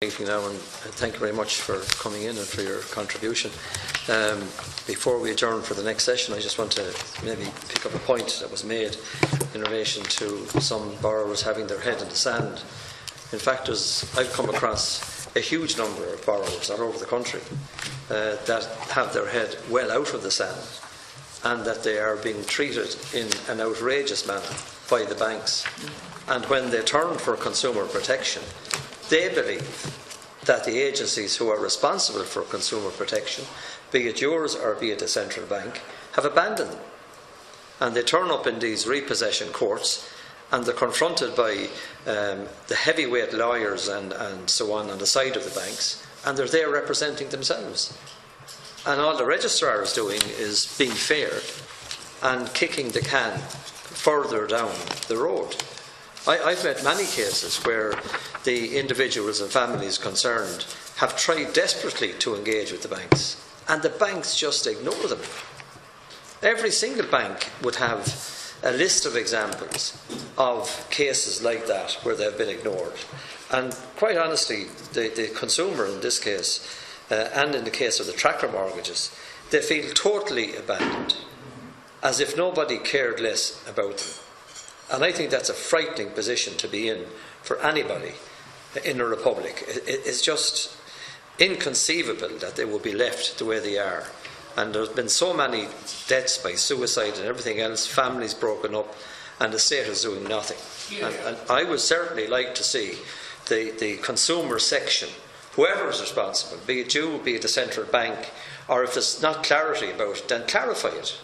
Meeting now, and thank you very much for coming in and for your contribution. Before we adjourn for the next session, I just want to maybe pick up a point that was made in relation to some borrowers having their head in the sand. In fact, I've come across a huge number of borrowers all over the country that have their head well out of the sand, and that they are being treated in an outrageous manner by the banks. And when they turn for consumer protection, they believe that the agencies who are responsible for consumer protection, be it yours or be it the central bank, have abandoned them. And they turn up in these repossession courts, and they're confronted by the heavyweight lawyers and so on the side of the banks, and they're there representing themselves. And all the registrar is doing is being fair and kicking the can further down the road. I've met many cases where the individuals and families concerned have tried desperately to engage with the banks, and the banks just ignore them. Every single bank would have a list of examples of cases like that where they've been ignored. And quite honestly, the consumer in this case, and in the case of the tracker mortgages, they feel totally abandoned, as if nobody cared less about them. And I think that's a frightening position to be in for anybody in a republic. It's just inconceivable that they will be left the way they are. And there's been so many deaths by suicide and everything else, families broken up, and the state is doing nothing. And I would certainly like to see the consumer section, whoever is responsible, be it you, be it the central bank, or if there's not clarity about it, then clarify it.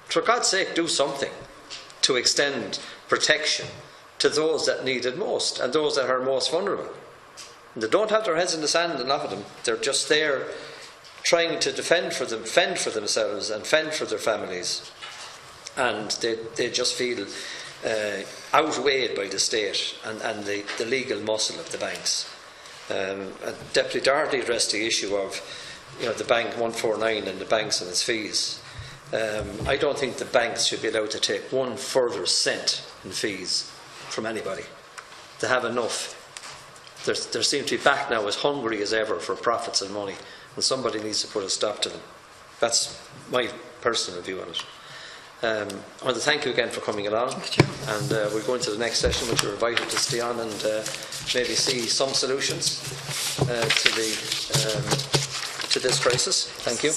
For God's sake, do something to extend protection to those that need it most and those that are most vulnerable. And they don't have their heads in the sand, a lot of them. They're just there trying to fend for themselves and fend for their families. And they just feel outweighed by the state and the legal muscle of the banks. And Deputy Doherty addressed the issue of the Bank 149 and the banks and its fees. I don't think the banks should be allowed to take one further cent in fees from anybody. They have enough. They seem to be back now as hungry as ever for profits and money, and somebody needs to put a stop to them. That's my personal view on it. I want to thank you again for coming along, and we're going to the next session, which you're invited to stay on and maybe see some solutions to this crisis. Thank you.